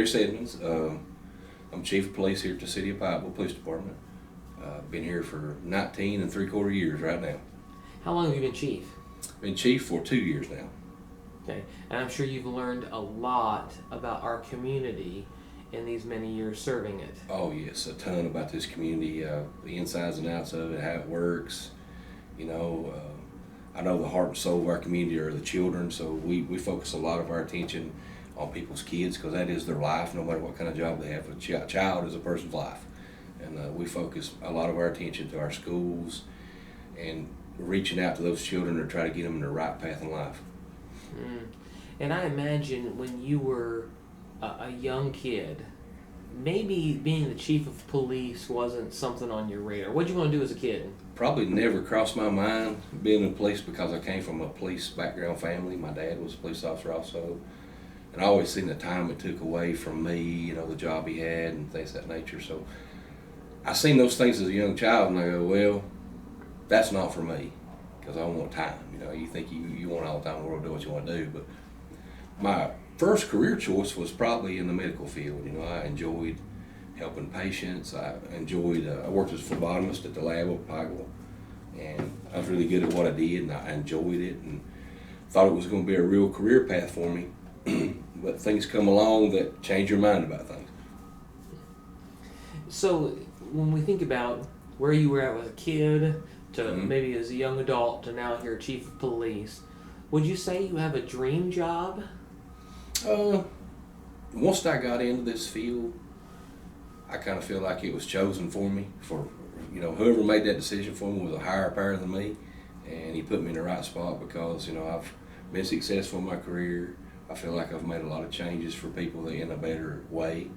Edmonds. I'm Chief of Police here at the City of Pikeville Police Department. Been here for 19 and 3/4 years right now. How long have you been chief? Been chief for 2 years now. Okay, and I'm sure you've learned a lot about our community in these many years serving it. Oh yes, a ton about this community, the insides and outs of it, how it works. I know the heart and soul of our community are the children, so we focus a lot of our attention on people's kids because that is their life, no matter what kind of job they have. A child is a person's life. And we focus a lot of our attention to our schools and reaching out to those children to try to get them in the right path in life. And I imagine when you were a young kid, maybe being the chief of police wasn't something on your radar. What did you want to do as a kid? Probably never crossed my mind being in police because I came from a police background family. My dad was a police officer also. And I always seen the time it took away from me, the job he had and things of that nature. So I seen those things as a young child and I go, well, that's not for me because I want time. You think you want all the time in the world to do what you want to do. But my first career choice was probably in the medical field. I enjoyed helping patients. I worked as a phlebotomist at the lab of Pikeville, and I was really good at what I did, and I enjoyed it, and thought it was going to be a real career path for me. But things come along that change your mind about things. So when we think about where you were at as a kid to maybe as a young adult to now here chief of police, would you say you have a dream job? Once I got into this field, I kind of feel like it was chosen for me. Whoever made that decision for me was a higher power than me, and he put me in the right spot because I've been successful in my career. I feel like I've made a lot of changes for people in a better way.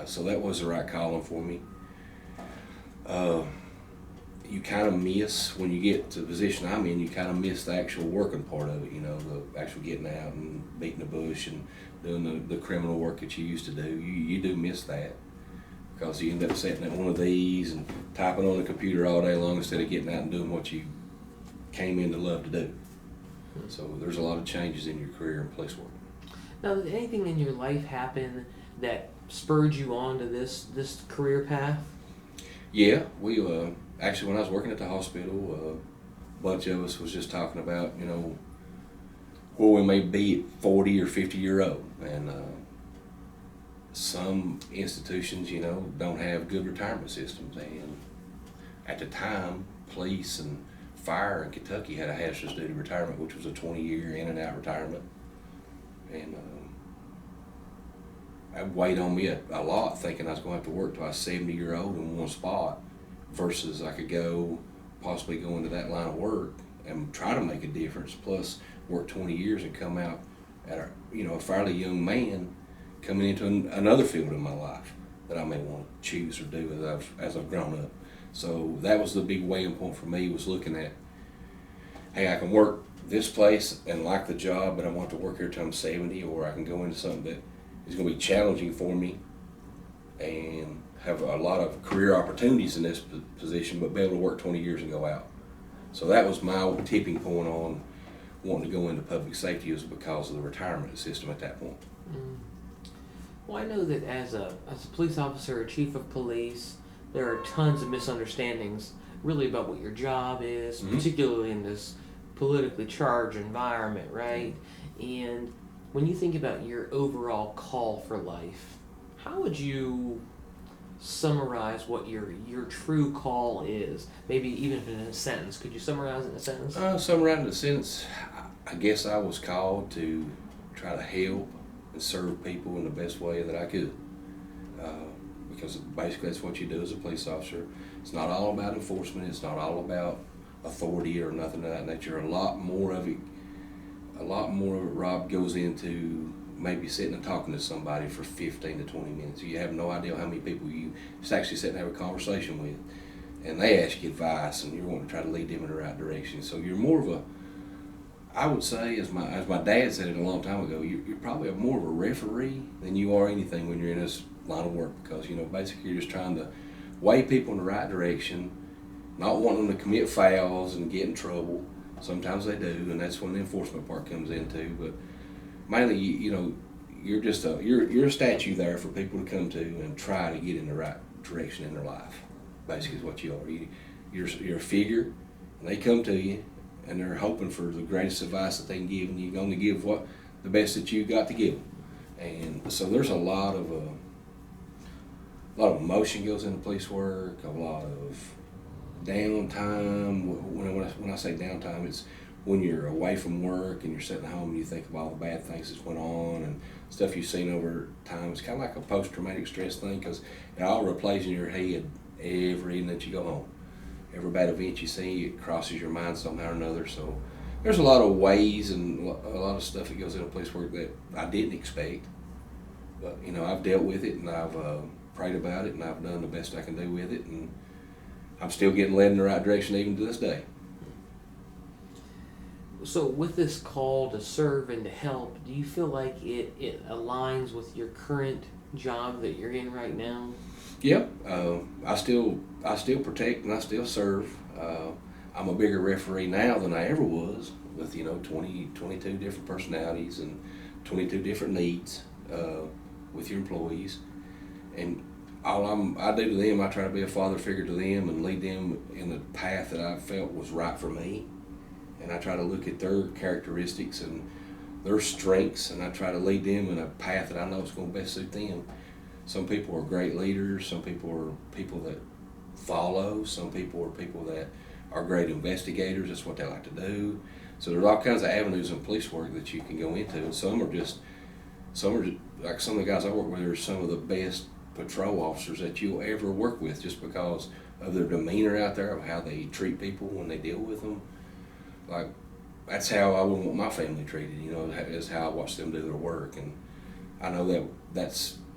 So that was the right calling for me. You kind of miss, when you get to the position I'm in, you kind of miss the actual working part of it, the actual getting out and beating the bush and doing the criminal work that you used to do. You do miss that because you end up sitting at one of these and typing on the computer all day long instead of getting out and doing what you came in to love to do. So there's a lot of changes in your career in police work. Now, did anything in your life happen that spurred you on to this career path? Yeah, we actually, when I was working at the hospital, a bunch of us was just talking about, where we may be at 40 or 50 year old. And some institutions, don't have good retirement systems. And at the time, police and fire in Kentucky had a hazardous duty retirement, which was a 20-year in and out retirement. And it weighed on me a lot, thinking I was going to have to work till I was 70-year-old in one spot, versus I could possibly go into that line of work and try to make a difference, plus work 20 years and come out at a fairly young man coming into another field in my life that I may want to choose or do as I've grown up. So that was the big weighing point for me, was looking at, hey, I can work this place and like the job, but I want to work here till I'm 70, or I can go into something that is going to be challenging for me and have a lot of career opportunities in this position, but be able to work 20 years and go out. So that was my tipping point on wanting to go into public safety, was because of the retirement system at that point. Well, I know that as a police officer or chief of police, there are tons of misunderstandings really about what your job is, particularly in this politically charged environment, right? And when you think about your overall call for life, how would you summarize what your true call is? Maybe even in a sentence. Could you summarize it in a sentence? Summarize it in a sentence, I guess I was called to try to help and serve people in the best way that I could. Because basically that's what you do as a police officer. It's not all about enforcement. It's not all about authority or nothing of that nature. A lot more of it, Rob, goes into maybe sitting and talking to somebody for 15 to 20 minutes. You have no idea how many people you just actually sit and have a conversation with, and they ask you advice, and you're wanting to try to lead them in the right direction. So you're more of I would say, as my dad said it a long time ago, you're probably more of a referee than you are anything when you're in this line of work, because basically you're just trying to weigh people in the right direction, not wanting them to commit fouls and get in trouble. Sometimes they do, and that's when the enforcement part comes into. But mainly, you're just you're a statue there for people to come to and try to get in the right direction in their life. Basically, is what you are. You're a figure, and they come to you, and they're hoping for the greatest advice that they can give, and you can only give what the best that you got to give them. And so there's a lot of emotion goes into police work, a lot of downtime. When I say downtime, it's when you're away from work and you're sitting home and you think of all the bad things that's went on and stuff you've seen over time. It's kind of like a post-traumatic stress thing, because it all replays in your head every evening that you go home. Every bad event you see, it crosses your mind somehow or another. So there's a lot of ways and a lot of stuff that goes into police work that I didn't expect. But, you know, I've dealt with it, and I've prayed about it, and I've done the best I can do with it, and I'm still getting led in the right direction even to this day. So with this call to serve and to help, do you feel like it aligns with your current job that you're in right now? Yep. I still protect and I still serve. I'm a bigger referee now than I ever was, with 22 different personalities and 22 different needs with your employees. And all I do to them, I try to be a father figure to them and lead them in the path that I felt was right for me. And I try to look at their characteristics and their strengths, and I try to lead them in a path that I know is going to best suit them. Some people are great leaders, some people are people that follow, some people are people that are great investigators. That's what they like to do. So there's all kinds of avenues in police work that you can go into, and some are just like some of the guys I work with are some of the best patrol officers that you'll ever work with, just because of their demeanor out there, of how they treat people when they deal with them. Like, that's how I would want my family treated, is how I watch them do their work. And I know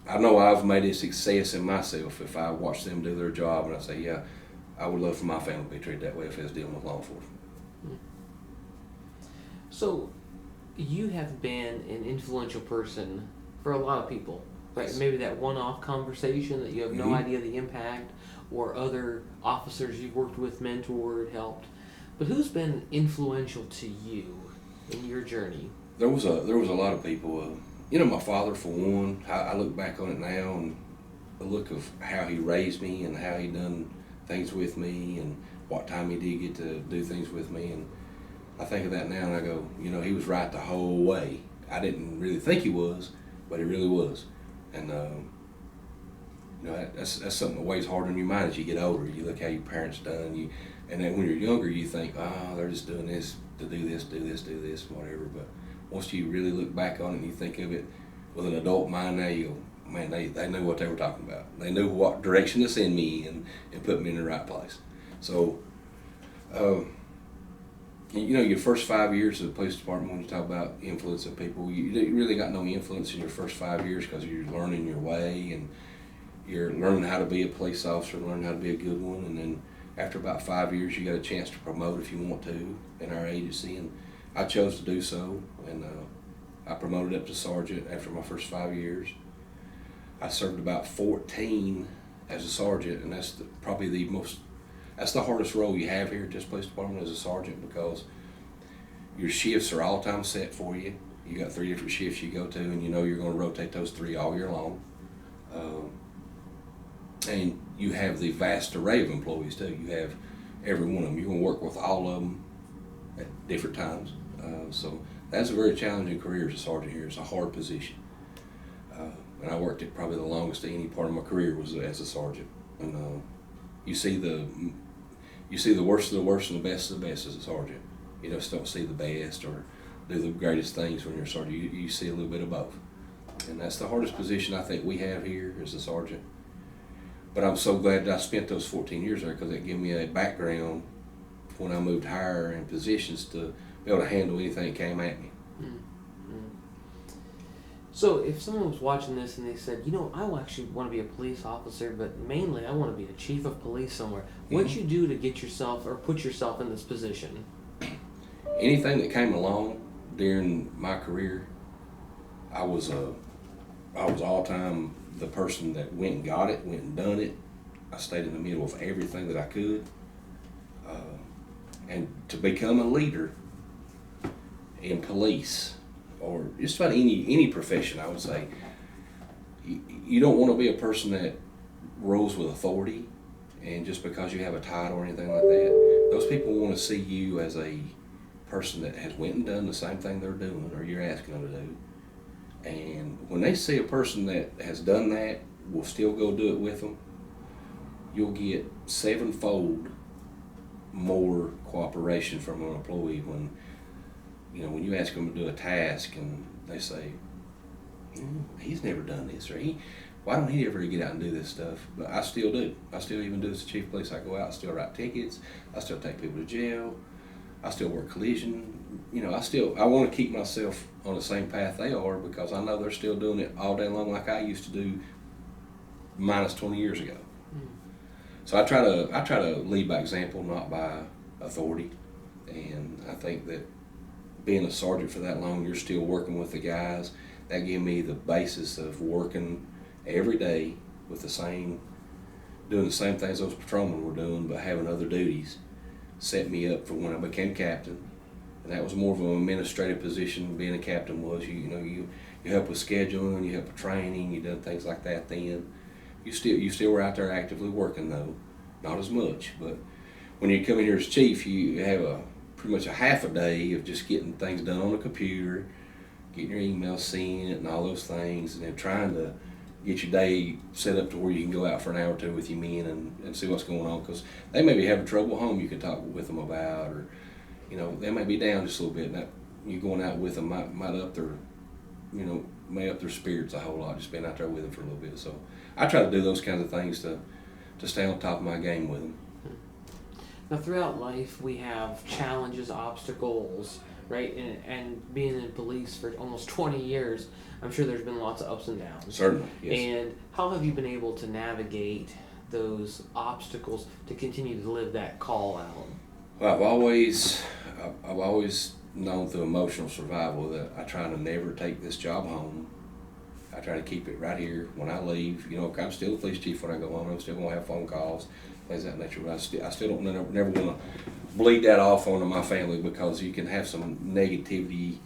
I know I've made a success in myself if I watch them do their job, and I say, yeah, I would love for my family to be treated that way if I was dealing with law enforcement. So, you have been an influential person for a lot of people. Right? Yes. Maybe that one-off conversation that you have no idea the impact, or other officers you've worked with, mentored, helped. But who's been influential to you in your journey? There was a lot of people. My father, for one. I look back on it now, and the look of how he raised me and how he done things with me, and what time he did get to do things with me. And I think of that now, and I go, he was right the whole way. I didn't really think he was, but he really was. And that's something that weighs hard on your mind as you get older. You look how your parents done, and then when you're younger, you think, they're just doing this to do this, whatever. But once you really look back on it and you think of it with an adult mind now, you go, man, they knew what they were talking about. They knew what direction to send me and put me in the right place. So, your first 5 years of the police department, when you talk about influencing people, you really got no influence in your first 5 years, because you're learning your way and you're learning how to be a police officer, learning how to be a good one. And then after about 5 years, you got a chance to promote if you want to in our agency, and I chose to do so, and I promoted up to sergeant after my first 5 years. I served about 14 as a sergeant, and that's that's the hardest role you have here at this police department as a sergeant, because your shifts are all time set for you. You got 3 different shifts you go to, and you're going to rotate those 3 all year long. And you have the vast array of employees too. You have every one of them. You're going to work with all of them at different times. So that's a very challenging career as a sergeant here. It's a hard position. And I worked it probably the longest of any part of my career was as a sergeant. And you see the worst of the worst and the best of the best as a sergeant. You just don't see the best or do the greatest things when you're a sergeant. You see a little bit of both. And that's the hardest position I think we have here as a sergeant. But I'm so glad that I spent those 14 years there, because it gave me a background when I moved higher in positions to be able to handle anything that came at me. Mm-hmm. So if someone was watching this and they said, I actually want to be a police officer, but mainly I want to be a chief of police somewhere, what'd you do to get yourself or put yourself in this position? Anything that came along during my career, I was all time the person that went and got it, went and done it. I stayed in the middle of everything that I could. And to become a leader in police, or just about any profession, I would say, you don't want to be a person that rules with authority, and just because you have a title or anything like that, those people want to see you as a person that has went and done the same thing they're doing or you're asking them to do. And when they see a person that has done that, will still go do it with them, you'll get sevenfold more cooperation from an employee when you ask them to do a task and they say, he's never done this, or why don't he ever get out and do this stuff? But I still do. I still even do as the chief of police. I go out, I still write tickets, I still take people to jail, I still work collision. I want to keep myself on the same path they are, because I know they're still doing it all day long like I used to do minus 20 years ago. So I try to lead by example, not by authority. And I think that being a sergeant for that long, you're still working with the guys. That gave me the basis of working every day with doing the same things those patrolmen were doing, but having other duties. Set me up for when I became captain. And that was more of an administrative position. Being a captain was, you help with scheduling, you help with training, you done things like that then. You still were out there actively working though, not as much. But when you come in here as chief, you have pretty much a half a day of just getting things done on the computer, getting your emails sent and all those things, and then trying to get your day set up to where you can go out for an hour or two with your men and see what's going on, because they may be having trouble at home you can talk with them about, or they may be down just a little bit, and that you going out with them might up their may up their spirits a whole lot, just being out there with them for a little bit. So I try to do those kinds of things to stay on top of my game with them. Now, throughout life, we have challenges, obstacles, right? And being in police for almost 20 years, I'm sure there's been lots of ups and downs. Certainly, yes. And how have you been able to navigate those obstacles to continue to live that call out? Well, I've always known through emotional survival that I try to never take this job home. I try to keep it right here when I leave. I'm still the police chief when I go home. I'm still going to have phone calls, things of that nature. But I still don't never want to bleed that off onto my family, because you can have some negativity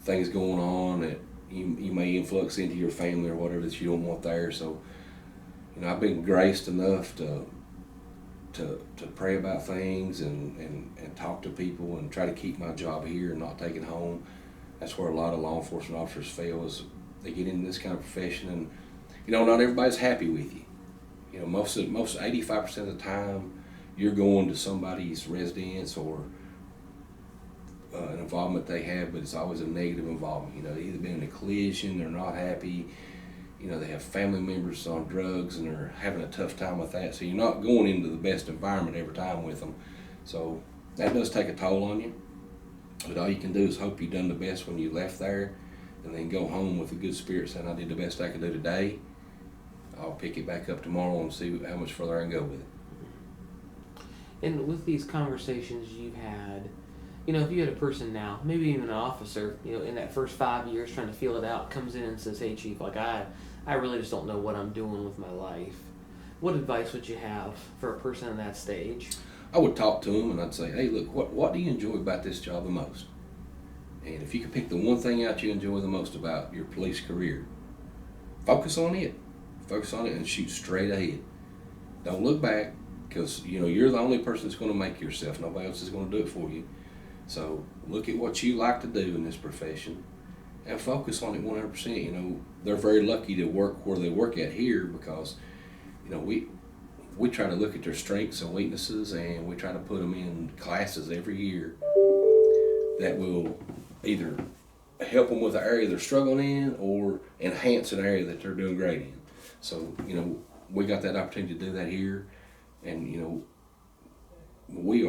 things going on that you may influx into your family or whatever that you don't want there. So, I've been graced enough to pray about things and talk to people and try to keep my job here and not take it home. That's where a lot of law enforcement officers fail, is they get into this kind of profession and not everybody's happy with you. Most 85% of the time you're going to somebody's residence or an involvement they have, but it's always a negative involvement. They either been in a collision, they're not happy, they have family members on drugs and they're having a tough time with that. So you're not going into the best environment every time with them. So that does take a toll on you. But all you can do is hope you've done the best when you left there, and then go home with a good spirit saying, I did the best I could do today. I'll pick it back up tomorrow and see how much further I can go with it. And with these conversations you've had, if you had a person now, maybe even an officer, in that first 5 years trying to feel it out, comes in and says, hey chief, I really just don't know what I'm doing with my life. What advice would you have for a person in that stage? I would talk to them and I'd say, hey, look, what do you enjoy about this job the most? And if you could pick the one thing out you enjoy the most about your police career, focus on it. Focus on it and shoot straight ahead. Don't look back, because you're the only person that's going to make yourself. Nobody else is going to do it for you. So look at what you like to do in this profession and focus on it 100%. They're very lucky to work where they work at here, because we try to look at their strengths and weaknesses, and we try to put them in classes every year that will either help them with the area they're struggling in or enhance an area that they're doing great in. So, we got that opportunity to do that here, and, we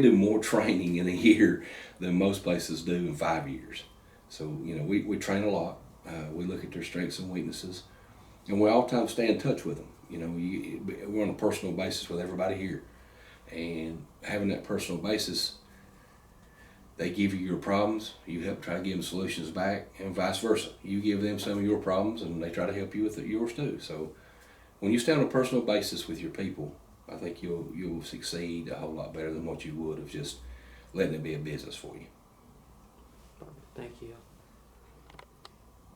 do more training in a year than most places do in 5 years. So, we train a lot. We look at their strengths and weaknesses, and we all the time stay in touch with them. We're on a personal basis with everybody here, and having that personal basis, they give you your problems, you help try to give them solutions back, and vice versa. You give them some of your problems, and they try to help you with yours too. So when you stay on a personal basis with your people, I think you'll succeed a whole lot better than what you would have just letting it be a business for you. Thank you.